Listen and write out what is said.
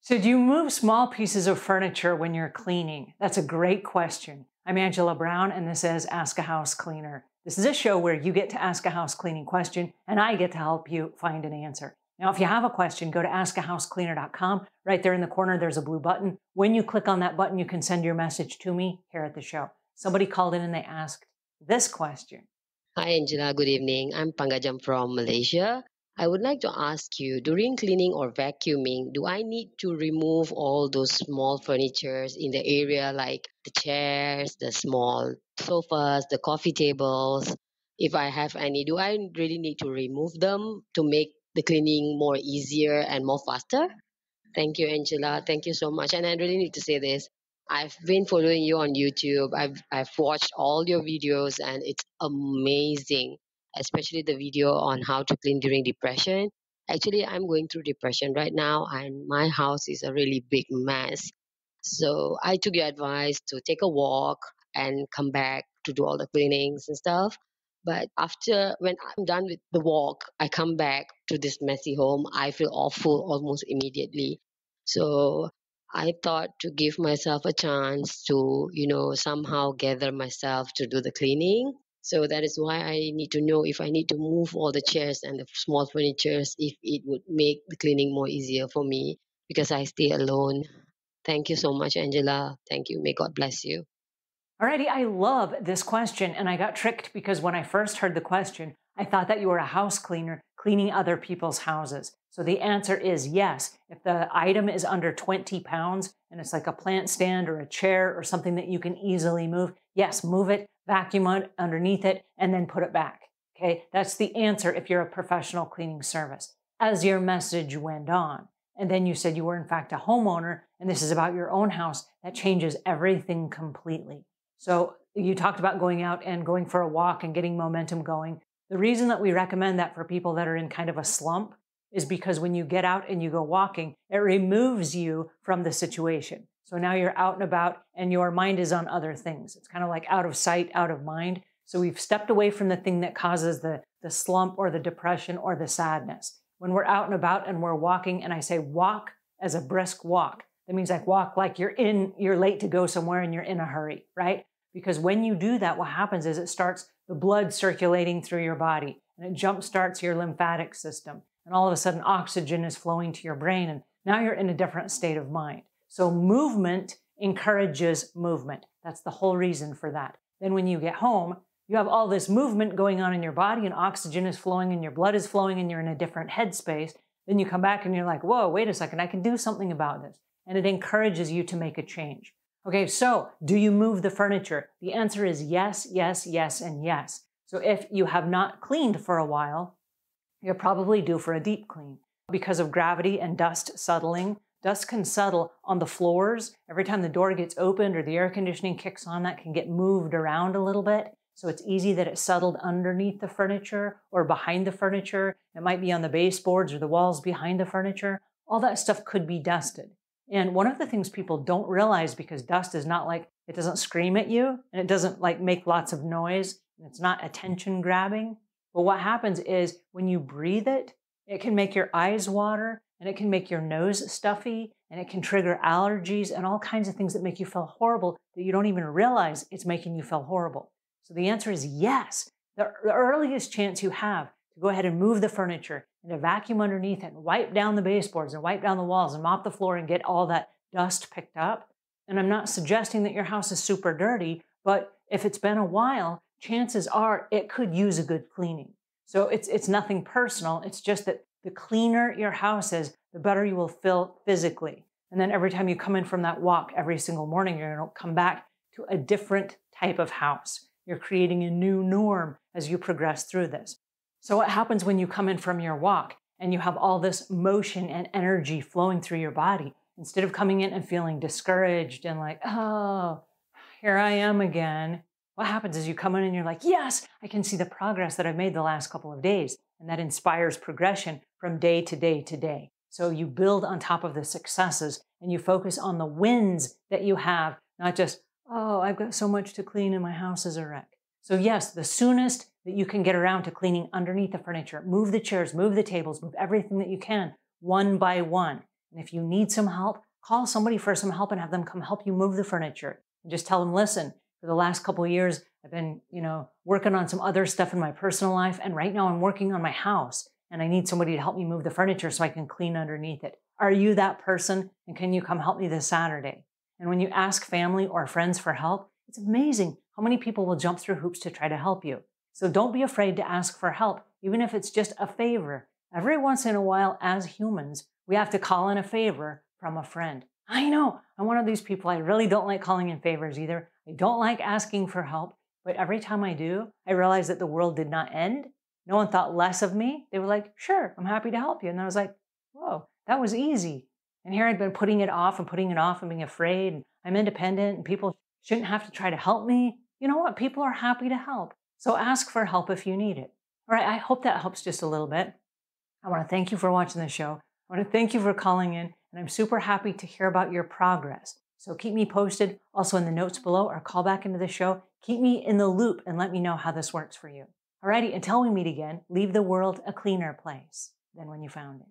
So, do you move small pieces of furniture when you're cleaning? That's a great question. I'm Angela Brown, and this is Ask a House Cleaner. This is a show where you get to ask a house cleaning question, and I get to help you find an answer. Now, if you have a question, go to askahousecleaner.com. Right there in the corner, there's a blue button. When you click on that button, you can send your message to me here at the show. Somebody called in and they asked this question. Hi Angela, good evening. I'm Pangajam from Malaysia. I would like to ask you, during cleaning or vacuuming, do I need to remove all those small furnitures in the area like the chairs, the small sofas, the coffee tables? If I have any, do I really need to remove them to make the cleaning more easier and more faster? Thank you, Angela. Thank you so much. And I really need to say this. I've been following you on YouTube. I've watched all your videos and it's amazing, especially the video on how to clean during depression. Actually, I'm going through depression right now and my house is a really big mess. So I took your advice to take a walk and come back to do all the cleanings and stuff. But after, when I'm done with the walk, I come back to this messy home. I feel awful almost immediately. So I thought to give myself a chance to, somehow gather myself to do the cleaning. So that is why I need to know if I need to move all the chairs and the small furnitures, if it would make the cleaning more easier for me because I stay alone. Thank you so much, Angela. Thank you. May God bless you. Alrighty, I love this question. And I got tricked because when I first heard the question, I thought that you were a house cleaner cleaning other people's houses. So the answer is yes. If the item is under 20 pounds and it's like a plant stand or a chair or something that you can easily move, yes, move it, vacuum underneath it, and then put it back. Okay, that's the answer if you're a professional cleaning service. As your message went on, and then you said you were in fact a homeowner, and this is about your own house, that changes everything completely. So you talked about going out and going for a walk and getting momentum going. The reason that we recommend that for people that are in kind of a slump is because when you get out and you go walking, it removes you from the situation. So now you're out and about and your mind is on other things. It's kind of like out of sight, out of mind. So we've stepped away from the thing that causes the slump or the depression or the sadness. When we're out and about and we're walking, and I say walk as a brisk walk, that means like walk like you're late to go somewhere and you're in a hurry, right? Because when you do that, what happens is it starts the blood circulating through your body and it jumpstarts your lymphatic system. And all of a sudden oxygen is flowing to your brain and now you're in a different state of mind. So movement encourages movement. That's the whole reason for that. Then when you get home, you have all this movement going on in your body and oxygen is flowing and your blood is flowing and you're in a different headspace. Then you come back and you're like, whoa, wait a second, I can do something about this. And it encourages you to make a change. Okay, so do you move the furniture? The answer is yes, yes, yes, and yes. So if you have not cleaned for a while, you're probably due for a deep clean. Because of gravity and dust settling, dust can settle on the floors. Every time the door gets opened or the air conditioning kicks on, that can get moved around a little bit. So it's easy that it's settled underneath the furniture or behind the furniture. It might be on the baseboards or the walls behind the furniture. All that stuff could be dusted. And one of the things people don't realize, because dust is not like, it doesn't scream at you and it doesn't like make lots of noise and it's not attention grabbing. But what happens is when you breathe it, it can make your eyes water and it can make your nose stuffy and it can trigger allergies and all kinds of things that make you feel horrible that you don't even realize it's making you feel horrible. So the answer is yes. The earliest chance you have to go ahead and move the furniture and to vacuum underneath it and wipe down the baseboards and wipe down the walls and mop the floor and get all that dust picked up. And I'm not suggesting that your house is super dirty, but if it's been a while, chances are it could use a good cleaning. So it's nothing personal. It's just that the cleaner your house is, the better you will feel physically. And then every time you come in from that walk every single morning, you're going to come back to a different type of house. You're creating a new norm as you progress through this. So what happens when you come in from your walk and you have all this motion and energy flowing through your body, instead of coming in and feeling discouraged and like, oh, here I am again. What happens is you come in and you're like, yes, I can see the progress that I've made the last couple of days. And that inspires progression from day to day to day. So you build on top of the successes and you focus on the wins that you have, not just, oh, I've got so much to clean and my house is a wreck. So yes, the soonest that you can get around to cleaning underneath the furniture, move the chairs, move the tables, move everything that you can, one by one. And if you need some help, call somebody for some help and have them come help you move the furniture. And just tell them, listen, for the last couple of years, I've been, working on some other stuff in my personal life. And right now I'm working on my house and I need somebody to help me move the furniture so I can clean underneath it. Are you that person? And can you come help me this Saturday? And when you ask family or friends for help, it's amazing how many people will jump through hoops to try to help you. So don't be afraid to ask for help, even if it's just a favor. Every once in a while, as humans, we have to call in a favor from a friend. I know, I'm one of these people. I really don't like calling in favors either. I don't like asking for help, but every time I do, I realize that the world did not end. No one thought less of me. They were like, sure, I'm happy to help you. And I was like, whoa, that was easy. And here I'd been putting it off and being afraid. And I'm independent and people shouldn't have to try to help me. You know what? People are happy to help. So ask for help if you need it. All right, I hope that helps just a little bit. I want to thank you for watching the show. I want to thank you for calling in, and I'm super happy to hear about your progress. So keep me posted also in the notes below or call back into the show. Keep me in the loop and let me know how this works for you. Alrighty, until we meet again, leave the world a cleaner place than when you found it.